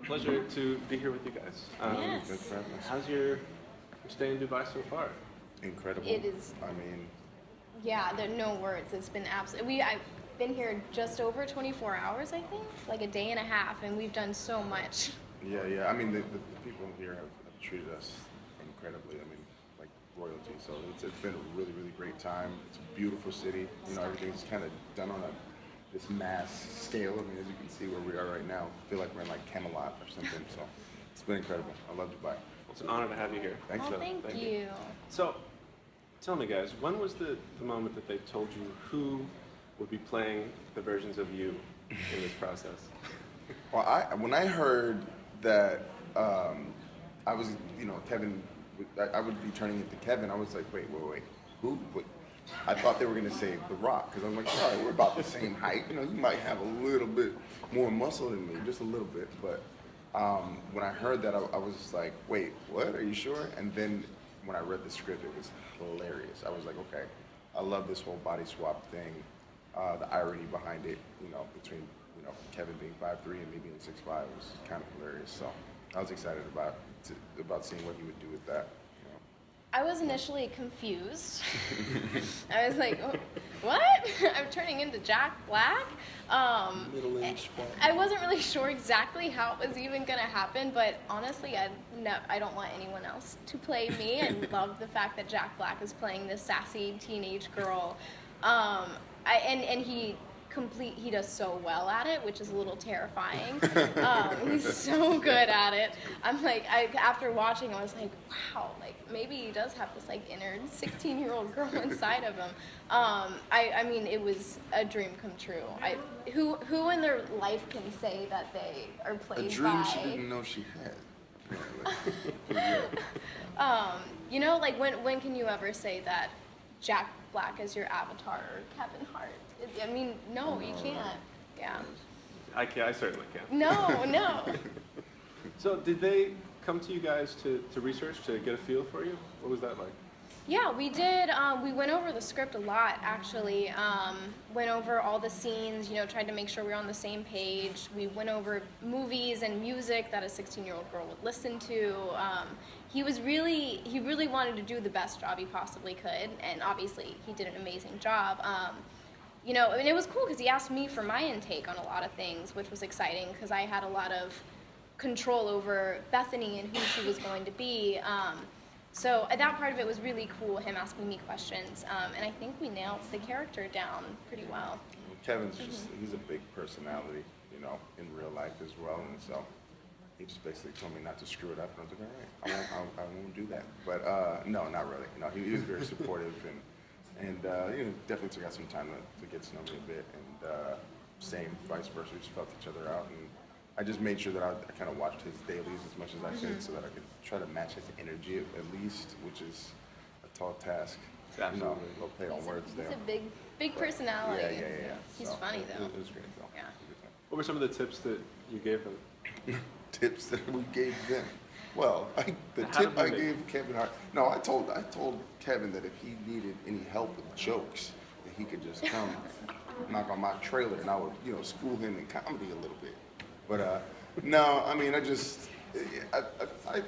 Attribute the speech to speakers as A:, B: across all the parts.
A: Pleasure to be here with you guys.
B: Yes.
C: Thanks for having us.
A: How's your stay in Dubai so far?
C: Incredible.
B: It is.
C: I mean,
B: Yeah, there are no words. It's been absolutely. I've been here just over 24 hours, I think, like a day and a half, and we've done so much.
C: yeah. I mean, the people here have treated us incredibly. I mean, like royalty. So it's been a really, really great time. It's a beautiful city. You know, everything's kind of done on this mass scale. I mean, as you can see where we are right now, I feel like we're in like Camelot or something. So it's been incredible. I love Dubai.
A: It's an honor to have you here.
C: Thanks,
B: Oh,
C: though.
B: thank you.
A: So, tell me, guys, when was the moment that they told you who would be playing the versions of you in this process?
C: Well, when I heard that I was, Kevin, I would be turning into Kevin, I was like, wait, who? Wait. I thought they were going to say The Rock, because I'm like, all right, we're about the same height. You know, you might have a little bit more muscle than me, just a little bit. But when I heard that, I was just like, wait, what? Are you sure? And then when I read the script, it was hilarious. I was like, okay, I love this whole body swap thing. The irony behind it, between Kevin being 5'3" and me being 6'5" was kind of hilarious. So I was excited about seeing what he would do with that.
B: I was initially confused. I was like, oh, what? I'm turning into Jack Black?
C: Middle-aged fat.
B: I wasn't really sure exactly how it was even going to happen, but honestly, I don't want anyone else to play me. I love the fact that Jack Black is playing this sassy teenage girl. He does so well at it, which is a little terrifying. He's so good at it. I'm like, after watching, I was like, wow, like maybe he does have this like inner 16-year-old girl inside of him. I mean, it was a dream come true. Who in their life can say that they are played
C: A dream
B: by?
C: she didn't know she had.
B: Like when can you ever say that Jack Black is your avatar or Kevin Hart? I mean, no, you can't. Yeah.
A: I certainly can't.
B: No.
A: So, did they come to you guys to research, to get a feel for you? What was that like?
B: Yeah, we did. We went over the script a lot, actually. Went over all the scenes, tried to make sure we were on the same page. We went over movies and music that a 16-year-old girl would listen to. He really wanted to do the best job he possibly could, and obviously he did an amazing job. And it was cool because he asked me for my intake on a lot of things, which was exciting because I had a lot of control over Bethany and who she was going to be. So that part of it was really cool, him asking me questions, and I think we nailed the character down pretty well.
C: Kevin's he's a big personality, in real life as well, and so he just basically told me not to screw it up, and I was like, all right, I won't do that. But no, not really. No, he was very supportive, and definitely took out some time to get to know me a bit, and same, vice versa, we just felt each other out, and I just made sure that I kind of watched his dailies as much as I could, so that I could try to match his energy at least, which is a tall task.
A: Absolutely.
C: We'll play on words there.
B: He's a big personality.
C: Yeah.
B: He's
C: So,
B: funny though.
C: It was great though.
B: Yeah.
A: What were some of the tips that you gave them?
C: Tips that we gave them. Well, the
A: How
C: tip
A: did we
C: I
A: make-
C: gave Kevin Hart. No, I told Kevin that if he needed any help with jokes, that he could just come knock on my trailer, and I would, school him in comedy a little bit. But no, I mean,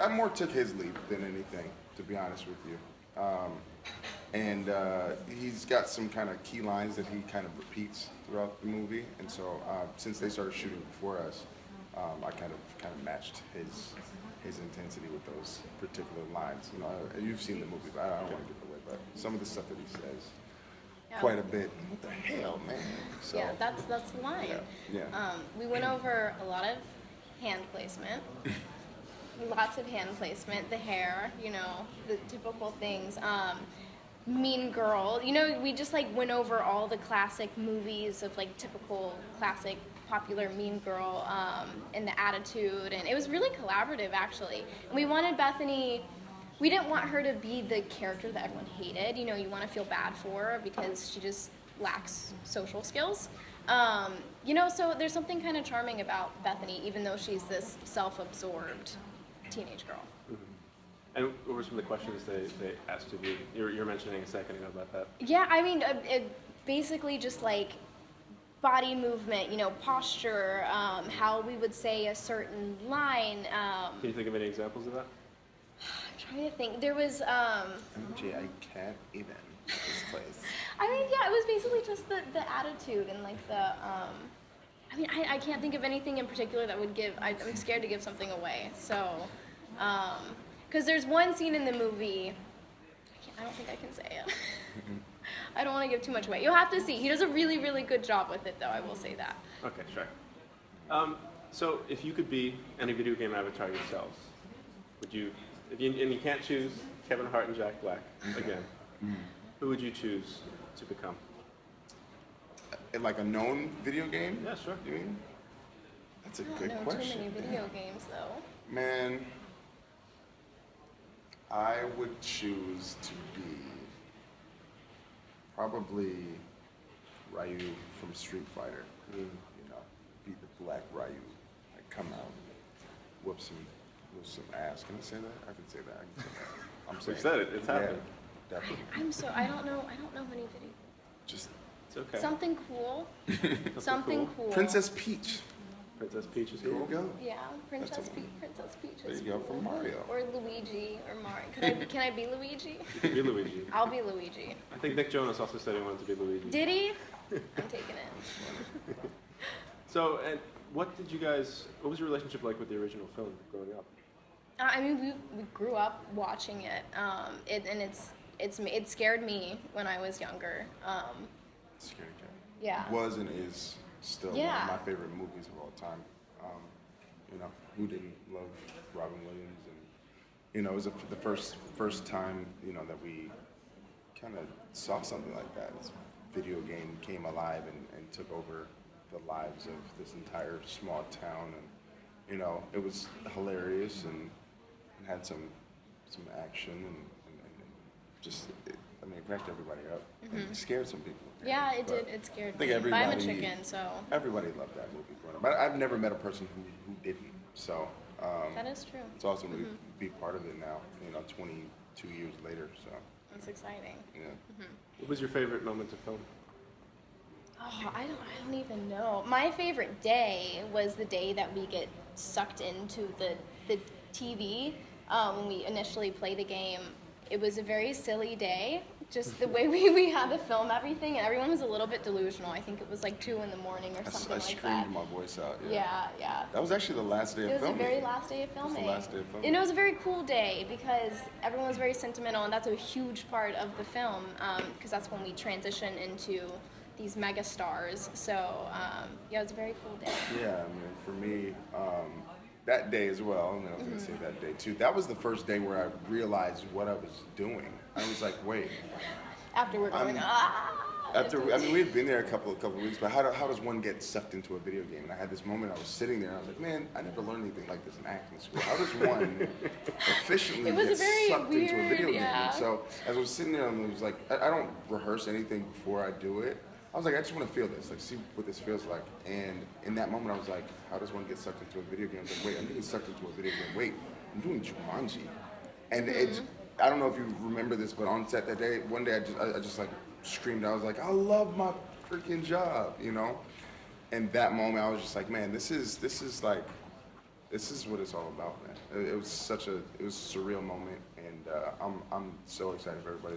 C: I more took his lead than anything, to be honest with you. And he's got some kind of key lines that he kind of repeats throughout the movie, and so since they started shooting before us, I kind of matched his intensity with those particular lines. You've seen the movie, but I don't want to give it away. But some of the stuff that he says, quite a bit. What the hell, man? So,
B: Yeah, that's the line.
C: Yeah.
B: We went over a lot of hand placement. Lots of hand placement, the hair, the typical things. Mean Girl, we just went over all the classic movies of typical classic popular Mean Girl and the attitude, and it was really collaborative actually. And we wanted Bethany, we didn't want her to be the character that everyone hated. You want to feel bad for her because she just lacks social skills. So there's something kind of charming about Bethany, even though she's this self-absorbed teenage girl.
A: And what were some of the questions they asked of you? You were mentioning a second ago about that.
B: Yeah, I mean, it basically just body movement, you know, posture, how we would say a certain line.
A: Can you think of any examples of that?
B: I'm trying to think. There was.
C: MJ, I can't even this place.
B: I mean, yeah, it was basically just the attitude and like the. I mean, I can't think of anything in particular that would give. I'm scared to give something away. So, because there's one scene in the movie. I don't think I can say it. I don't want to give too much away. You'll have to see. He does a really, really good job with it, though. I will say that.
A: Okay, sure. So if you could be any video game avatar yourselves, would you? And you can't choose Kevin Hart and Jack Black again. Who would you choose to become?
C: Like a known video game?
A: Yeah, sure.
C: You mean? That's a
B: I don't
C: good
B: know
C: question.
B: too many video games, though.
C: Man, I would choose to be probably Ryu from Street Fighter. You know, be the Black Ryu. Like come out, whoop some ass. Can I say that? I can say that. I can say that. I'm saying.
A: We've said it. It's happening.
C: Yeah, definitely.
B: I don't know many video.
C: Just
A: It's okay.
B: Something cool. Something cool.
C: Princess Peach.
A: Princess Peach is
C: There
A: cool.
C: you go.
B: Yeah, Princess
C: That's a-
B: Peach. Princess Peach
C: There
B: is
C: you go,
B: cool.
C: from Mario.
B: Or Luigi or Mario. Can I be Luigi?
A: You could be Luigi.
B: I'll be Luigi.
A: I think Nick Jonas also said he wanted to be Luigi.
B: Did he? I'm taking it.
A: So, and what was your relationship like with the original film growing up?
B: I mean, we grew up watching it, it scared me when I was younger.
C: Scary Cat.
B: Yeah.
C: Was and is still one
B: Yeah.
C: of my favorite movies of all time. You know, who didn't love Robin Williams? And you know, it was the first time that we kind of saw something like that. This video game came alive and took over the lives of this entire small town, and it was hilarious and had some action and just it cracked everybody up and it scared some people.
B: Yeah, it
C: But
B: did. It scared
C: I think
B: me. But I'm a
C: everybody-
B: chicken, so
C: Everybody loved that movie growing up. But I've never met a person who didn't. So
B: that is true.
C: it's awesome to be part of it now. 22 years later. So
B: It's exciting.
C: yeah.
A: What was your favorite moment of film?
B: Oh, I don't even know. My favorite day was the day that we get sucked into the TV when we initially play the game. It was a very silly day, just the way we had to film everything, and everyone was a little bit delusional. I think it was like 2 in the morning or something
C: I
B: like
C: screamed
B: that.
C: my voice out.
B: Yeah.
C: That was actually the last day
B: It
C: of
B: was the
C: filming.
B: very last day of filming.
C: the last day of filming.
B: And it was a very cool day because everyone was very sentimental, and that's a huge part of the film because that's when we transition into these mega stars. So yeah, it was a very cool day.
C: Yeah, I mean, for me, that day as well, and I was going to say that day too, that was the first day where I realized what I was doing. I was like, wait.
B: After we're going,
C: We had been there a couple of weeks, but how does one get sucked into a video game? And I had this moment, I was sitting there, and I was like, man, I never learned anything like this in acting school. How does one efficiently
B: It was
C: get
B: a very
C: sucked into a
B: weird,
C: video game?
B: yeah.
C: So as I was sitting there, and it was like, I don't rehearse anything before I do it. I was like, I just want to feel this, like see what this feels like. And in that moment, I was like, how does one get sucked into a video game? I was like, wait, I'm getting sucked into a video game. Wait, I'm doing Jumanji. And I don't know if you remember this, but on set that day, one day I just like screamed. I was like, I love my freaking job, And that moment, I was just like, man, this is what it's all about, man. It was a surreal moment, and I'm so excited for everybody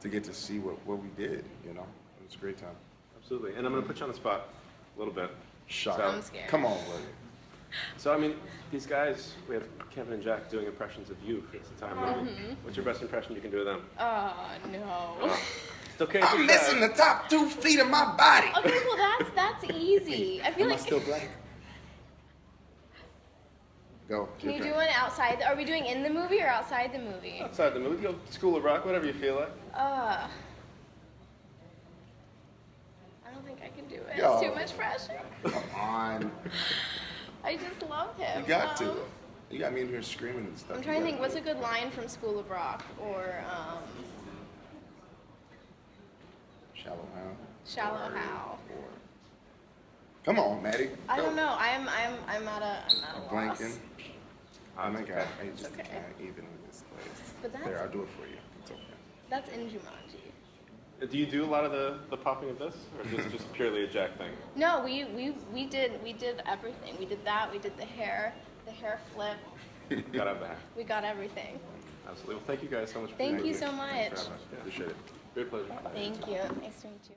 C: to get to see what we did, It was a great time.
A: Absolutely. And I'm going to put you on the spot a little bit.
C: Shock.
B: I'm scared.
C: Come on, William.
A: So, I mean, these guys, we have Kevin and Jack doing impressions of you for this entire movie. What's your best impression you can do of them?
B: Oh no.
A: It's okay.
C: I'm missing the top 2 feet of my body.
B: Okay, well that's easy. I feel
C: Am I
B: like.
C: still black? Go.
B: Can you
C: your
B: do
C: turn.
B: one outside? Are we doing in the movie or outside the movie?
A: Outside the movie, go School of Rock, whatever you feel like.
B: I don't think I can do it.
C: Yo.
B: It's too much pressure.
C: Come on.
B: I just love him.
C: You got to. You got me in here screaming and stuff.
B: I'm trying to think. What's a good line from School of Rock or
C: Shallow How.
B: Shallow How?
C: Or... Come on, Maddie.
B: I
C: Go.
B: don't know. I'm at a loss.
C: Blanking. Oh my God, I just
B: okay.
C: can't even with this place.
B: But that's-
C: There, I'll do it for you. It's okay.
B: That's in Jumanji.
A: Do you do a lot of the popping of this, or is this just purely a Jack thing?
B: No, we did everything. We did that. We did the hair flip.
A: Got out of the hair.
B: We got everything.
A: Absolutely. Well, thank you guys so much for
B: Thank
A: being
B: you
A: here.
B: so much.
A: Thanks very much. Yeah. Appreciate it. Great pleasure.
B: Thank you. Nice to meet you.